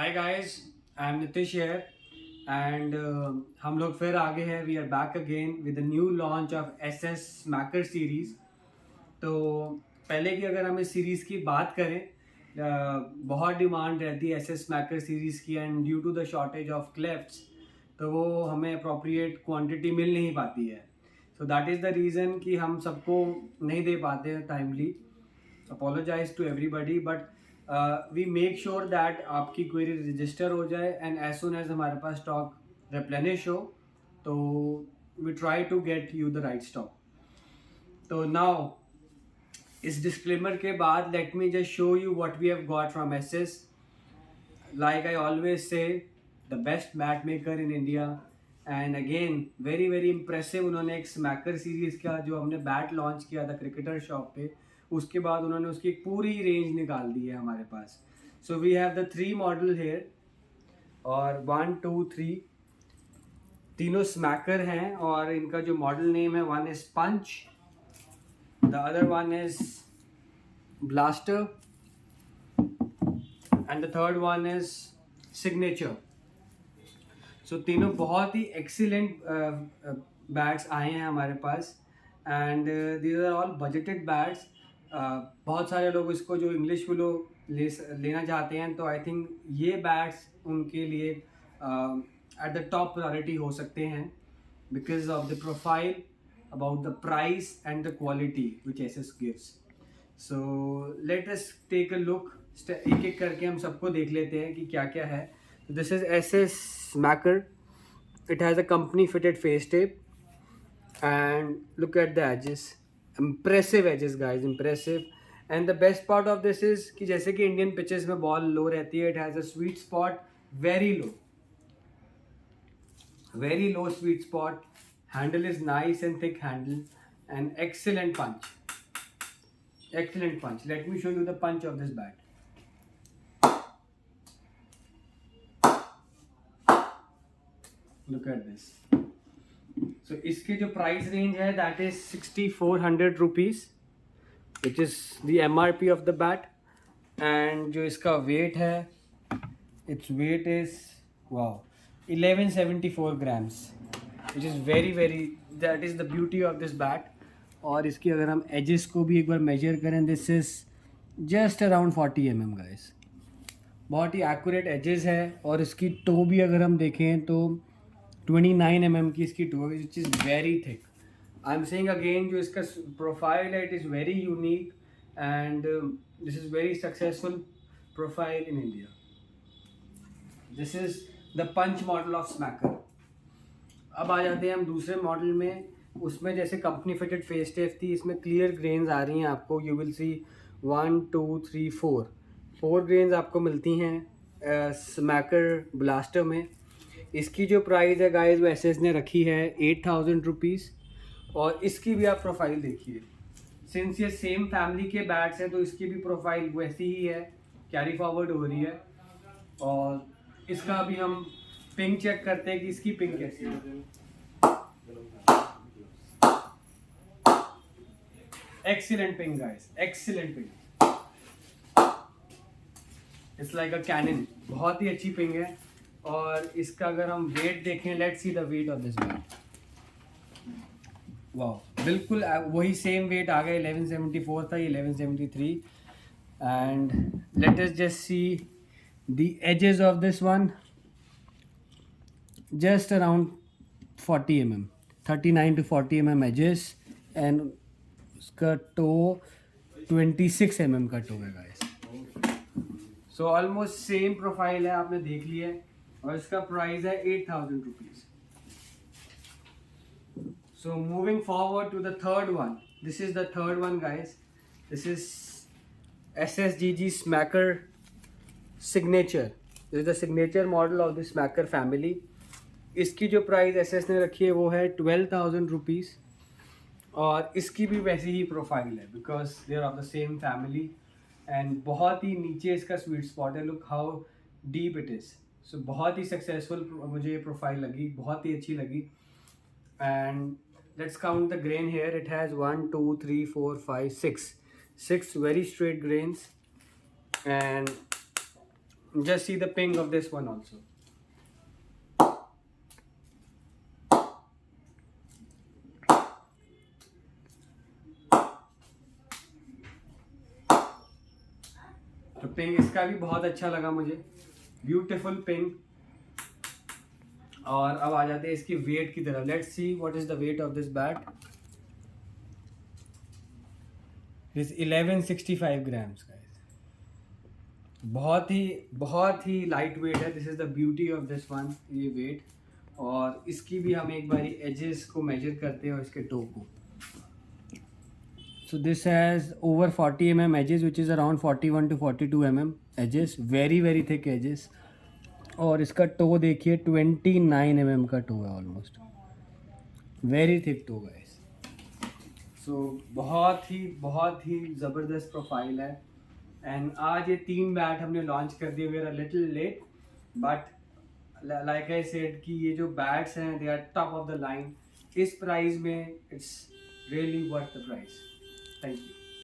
Hi guys, I am Nitish here and हम लोग फिर आगे हैं. We are back again with the new launch of SS smacker series. तो पहले की अगर हम इस सीरीज़ की बात करें, बहुत डिमांड रहती है एसएस स्मैकर सीरीज़ की and due to the shortage of clefts तो वो हमें अप्रोप्रिएट क्वांटिटी मिल नहीं पाती है. So that is the reason कि हम सबको नहीं दे पाते हैं timely. Apologise to everybody but we make sure that आपकी क्वेरी रजिस्टर हो जाए एंड एज सुन एज हमारे पास स्टॉक रिप्लेनिश हो तो we try to get you the right stock. तो नाउ इस डिस्क्लेमर के बाद let me just show you what we have got from SS. Like I always say the best mat maker in India and again very very impressive. उन्होंने एक smacker series का जो हमने bat launch किया था cricketer shop पे, उसके बाद उन्होंने उसकी एक पूरी रेंज निकाल दी है हमारे पास. So we have the 3 model here और 1 2 3 तीनों स्मैकर हैं और इनका जो मॉडल नेम है, one is punch, the other one is blaster and the third one is signature. So तीनों बहुत ही एक्सीलेंट बैट्स आए हैं हमारे पास and these are all budgeted bats. बहुत सारे लोग इसको जो इंग्लिश में लोग लेना चाहते हैं तो आई थिंक ये बैट्स उनके लिए एट द टॉप प्रायोरिटी हो सकते हैं because of the profile, about the price and the quality which SS gives. So let us take a look. एक एक करके हम सबको देख लेते हैं कि क्या क्या है. This is SS Smacker. It has a company fitted face tape and look at the edges, impressive edges guys, impressive. And the best part of this is कि जैसे कि इंडियन पिचेस में बॉल लो रहती है, it has a sweet spot, very low, very low sweet spot. Handle is nice and thick handle and excellent punch, excellent punch. Let me show you the punch of this bat. Look at this. So इसके जो price range है that is 6400 rupees which is the MRP of the bat. and जो इसका weight है, its weight is wow 1174 grams which is very very, that is the beauty of this bat. और इसकी अगर हम edges को भी एक बार measure करें, this is just around 40 mm guys. बहुत ही accurate edges है और इसकी toe भी अगर हम देखें तो 29 mm की इसकी toe है which is very thick. I am saying again जो इसका प्रोफाइल है, it is very unique and this is very successful profile in India. This is the punch model of Smacker. अब आ जाते हैं हम दूसरे मॉडल में. उसमें जैसे कंपनी फिटेड फेस टेप थी, इसमें क्लियर ग्रेन्स आ रही हैं आपको. यू विल सी 1 2 3 4 ग्रेन्स आपको मिलती हैं स्मैकर ब्लास्टर में. इसकी जो प्राइस है गाइस वो एसएस ने रखी है 8000 रुपीज़. और इसकी भी आप प्रोफाइल देखिए, सिंस ये सेम फैमिली के बैट्स हैं तो इसकी भी प्रोफाइल वैसी ही है, कैरी फॉरवर्ड हो रही है. और इसका अभी हम पिंग चेक करते हैं कि इसकी पिंग कैसी है. Excellent ping guys, excellent ping. It's like a cannon, बहुत ही अच्छी पिंग है. और इसका अगर हम वेट देखें, let's see the weight of this bat. वाह, बिल्कुल वही सेम वेट आ गया. 1174 था, ये 1173. And let us just see the edges of this one, just around 40 mm, 39 to 40 mm edges. And उसका टो 26 mm का टो है guys. So almost same profile है, आपने देख लिया है. और इसका प्राइस है 8000 rupees. So moving forward to the third one. This is the third one guys. This is SSGG Smacker Signature. This is the signature model of the Smacker family. इसकी जो प्राइस एसएस ने रखी है वो है 12,000 rupees. और इसकी भी वैसी ही प्रोफाइल है because they are of the same family. And बहुत ही नीचे इसका स्वीट स्पॉट है. Look how deep it is. So बहुत ही सक्सेसफुल मुझे ये प्रोफाइल लगी, बहुत ही अच्छी लगी. And let's count the grain here. It has 1 2 3 4 5 6 very straight grains. And just see the ping of this one also. तो पिंग इसका भी बहुत अच्छा लगा मुझे, ब्यूटीफुल पिंग। और अब आ जाते हैं इसकी वेट की तरफ। Let's see what is the weight of this bat. This 1165 grams guys, बहुत ही लाइट वेट है। This is the beauty of this one, ये वेट। और इसकी भी हम एक बारी एजेस को मेजर करते हैं और इसके टो को। So this has over 40 mm edges, which is around 41 to 42 mm edges, very thick edges। और इसका टो देखिए 29 mm का टो है almost, very thick toe guys. So बहुत ही ज़बरदस्त प्रोफाइल है। एंड आज ये 3 बैट हमने लॉन्च कर दिए। We are a little late, but like I said कि ये जो बैट्स हैं they are top of the line. इस प्राइस में it's really worth the price. Thank you.